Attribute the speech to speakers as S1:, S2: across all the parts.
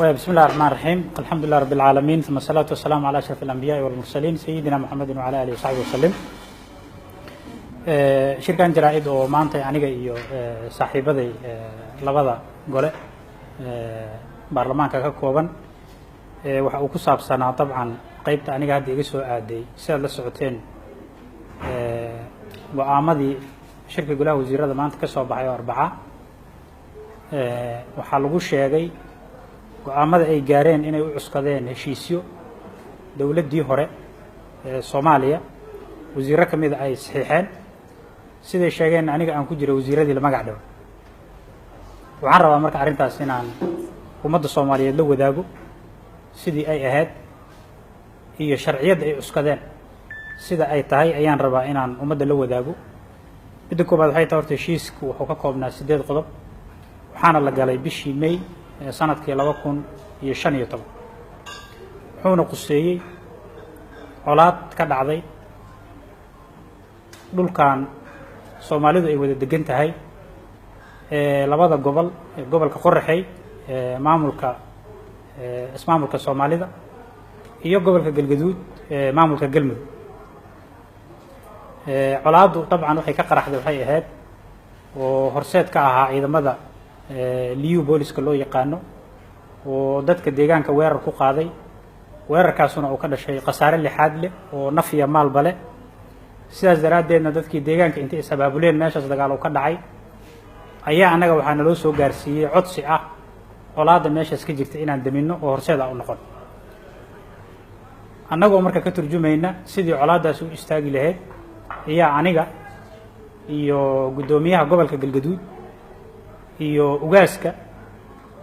S1: بسم الله الرحمن الرحيم. الحمد لله رب العالمين، ثم الصلاة والسلام على أشرف الأنبياء والمرسلين سيدنا محمد وعلى آله وصحبه وسلم. شركان جرائد oo maanta aniga iyo saaxiibaday labada gole baarlamaanka ka kooban waxa uu ku saabsanaa dabcan qaybta aniga hadda iga soo aaday sida la socoteen go'aamadii shirka golaha wasiirada maanta ka soo baxay oo Arbaca waxa lagu sheegay go'aamada ay gaareen inay u cuskadeen heshiisyo dawladdii hore ee Soomaaliya wasiirro kamid ay saxiixeen siday sheegeen aniga aan ku jiro wasiiradii la magac dhaw waxaan rabaa marka arrintaas inaan ummadda Soomaaliyeed la wadaago sidii ay ahayd iyo sharciyada ay cuskadeen sida ay tahay ayaan rabaa inaan ummadda la wadaago midda koobaad waxay tahay horta heshiisku wuxuu ka koobnaa 8 qodob waxaana la galay bishii May sanadkii 2015 wuxuuna quseeyay colaad ka dhacday dhulkan Soomaalidu ay wada degan tahay labada gobol gobolka Qorraxay maamulka ismaamulka Soomaalida iyo gobolka Galgaduud maamulka Galmudug colaadu dabcan waxay ka qaraxday waxay ahayd oo horseed ka ahaa ciidamada liyu booliska loo yaqaano oo dadka deegaanka weerar ku qaaday weerarkaasuna uu ka dhashay qasaare lixaad leh oo naf iyo maalba leh sidaas daraadeedna dadkii deegaanka inta is abaabuleen meeshaas dagaal uu ka dhacay ayaa anaga waxaa naloo soo gaarsiiyey codsi ah colaada meeshaas ka jirta inaan damino oo horseeda u noqon annagoo marka ka turjumayna sidii colaadaas u istaagi lahayd ayaa aniga iyo gudoomiyaha gobolka Galgaduud iyo ugaaska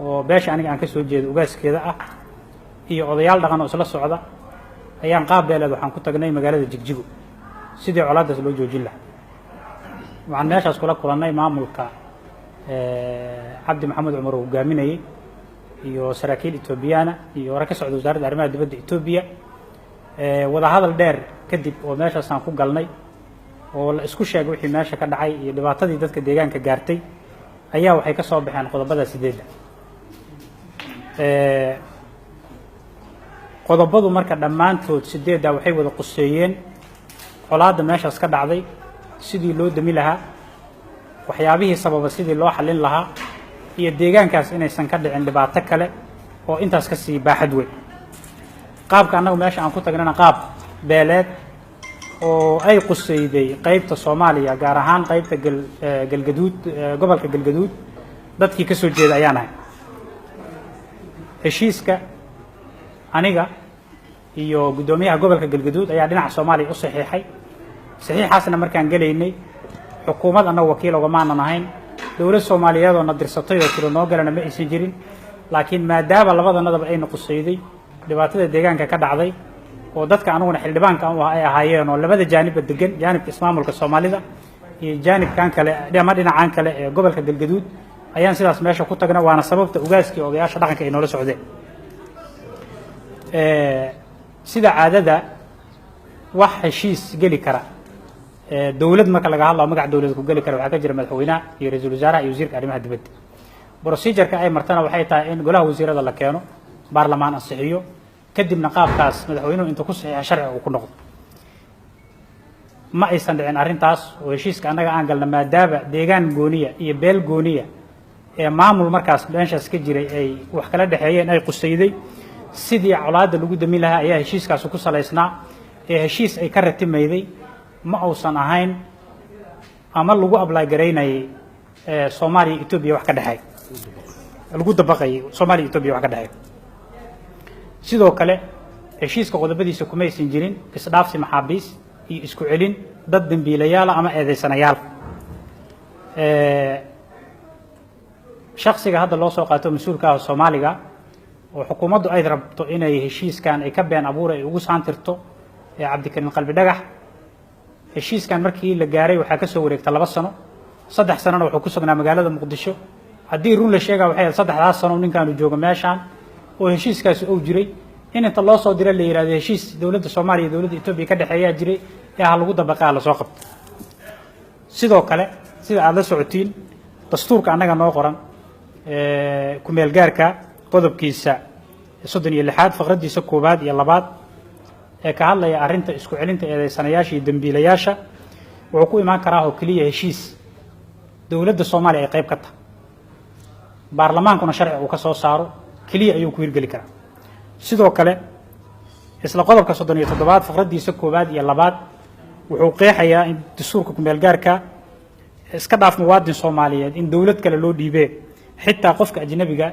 S1: oo beesha aniga aan ka soo jeedo ugaaskeeda ah iyo odayaal dhaqan oo isla socda ayaan qaabeelad waxaan ku tagnay magaalada Jigjigo sidii colaadaas loo joojin lahaa waxaan meeshaas kula kulannay maamulka Cabdi Maxamed Cumar oo hogaaminayay iyo saraakiil Etoobiyana iyo warka socda wasaaradda arrimaha dibadda Etoobiya wada hadal dheer kadib oo meeshaas aan ku galnay oo la isku sheegay wixii meesha ka dhacay iyo dhibaatadii dadka deegaanka gaartay ayaa waxay ka soo baxeen qodobada 8 qodobadu marka dhamaantood 8 waxay wada quseeyeen colaada meeshaas ka dhacday sidii loo dami lahaa waxyaabihii sababa sidii loo xalin lahaa iyo deegaankaas inaysan ka dhicin dhibaato kale oo intaas ka sii baaxad weyn qaabka anagu meesha aan ku tagnana qaab beeleed oo ay quseeyday qaybta Soomaaliya gaar ahaan qaybta Galgaduud gobolka Galgaduud dadkii ka soo jeeda ayaan ahay heshiiska aniga iyo gudoomiyaha gobolka Galgaduud ayaa dhinaca Soomaaliya u saxiixay saxiixaasna markaan galeynay xukuumad anagu wakiil uga maanan ahayn dawlad Soomaaliyeed oo nadirsatay oo tiro noo galana ma aysan jirin laakiin maadaama labadanadaba ay noqosayday dhibaatada deegaanka ka dhacday oo dadka anaguna xildhibaanka ay ahaayeen oo labada jaanib degan jaanibka ismaamulka Soomaalida iyo jaanibkan kale dhinacan kale ee gobolka Galgaduud ayaan sidaas meesha ku tagnay waana sababta ugaaskii odayaasha dhaqanka ay noola socdeen sida caadada wax heshiis gali kara dawlad marka laga hadlo magac dawlad ku gali kara waxa ka jira madaxweynaha iyo ra'iisul wasaaraha iyo wasiirka arrimaha dibadda procedure-ka ay martana waxay tahay in golaha wasiirada la keeno baarlamaan ansixiyo kadibna qaabkaas madaxweynuhu inta ku saxiixay sharci uu ku noqdo ma aysan dhicin arrintaas oo heshiiska anaga aan galna maadaama deegaan gooniya iyo beel gooniya ee maamul markaas meeshaas ka jiray ay wax kala dhaxeeyeen ay qusayday sidii colaada lagu dami lahaa ayaa heshiiskaas ku saleysnaa ee heshiis ay ka ratimayday ma uusan ahayn ama lagu apply gareynay Soomaaliya Ethiopia wax ka dhaxay lagu dabaqay Soomaaliya Ethiopia wax ka dhaxay sidoo kale heshiiska qodobadiisa kuma aysan jirin isdhaafsi maxaabiis iyo isku celin dad dambiilayaal ama eedeysanayaal shakhsiga hadda loo soo qaato mas'uulka ah Soomaaliga oo xukuumaddu ay rabto inay heshiiskan ay ka been abuur ay ugu saantirto Cabdikariin Qalbi Dhagax heshiiskan markii la gaaray waxa ka soo wareegtay 2 sano 3 sanana wuxuu ku sugnaa magaalada Muqdisho haddii run la sheegay waxay 3 sano ninkan uu joogo meeshan oo heshiiskaas uu jiray in inta loo soo diray la yiraahdo heshiis dawladda Soomaaliya iyo dawladda Itoobiya ka dhaxeeya jiray ee lagu dabaqaa la soo qabto sidoo kale sida aad la socotiin dastuurka anaga noo qoran ku meel gaarka qodobkiisa soddon iyo lixaad faqradiisa koowaad iyo labaad ee ka hadlaya arrinta isku celinta eedeysanayaasha iyo dambiilayaasha wuxuu ku imaan karaa oo keliya heshiis dowladda Soomaaliya ay qayb ka tahay baarlamaankuna sharci uu ka soo saaro keliya ayuu ku hirgeli karaa sidoo kale isla qodobka 37 faqradiisa koowaad iyo labaad wuxuu qeexayaa in dastuurka ku meel gaarka iska dhaaf muwaadin Soomaaliyeed in dawlad kale loo dhiibay xitaa qofka ajnabiga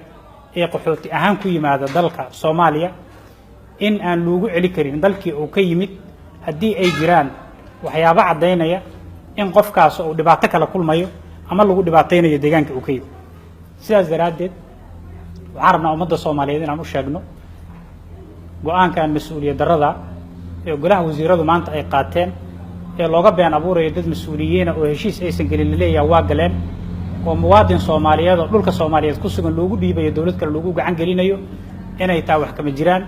S1: ee qaxooti ahaan ku yimaada dalka Soomaaliya in aan loogu celi karin dalkii uu ka yimid haddii ay jiraan waxyaabo cadeynaya in qofkaas uu dhibaato kala kulmayo ama lagu dhibaateynayo deegaanka uu ka yimid sidaas daraadeed waxaan rabnaa ummadda Soomaaliyeed inaan u sheegno go'aankan mas'uuliyad darrada ee golaha wasiiradu maanta ay qaateen ee looga been abuurayo dad mas'uuliyiin oo heshiis aysan gelin leeyahay waa galeen oo muwaadin Soomaaliyeed oo dhulka Soomaaliyeed ku sugan loogu dhiibayo dawlad kale loogu gacan gelinayo inay taa wax kama jiraan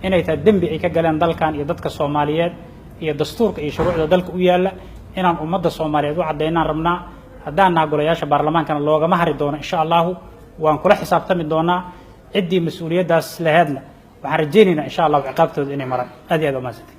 S1: inay taa dambi ay ka galeen dalkan iyo dadka Soomaaliyeed iyo dastuurka iyo shuruucda dalka u yaala inaan ummadda Soomaaliyeed u cadeynaan rabnaa haddaan nahay golayaasha baarlamaankana loogama hari doono insha Allah waan kula xisaabtami doonaa ciddii mas'uuliyadaas lahaydna waxaan rajaynaynaa insha Allah ciqaabtooda inay maraan aad iyo aad u mahadsantahay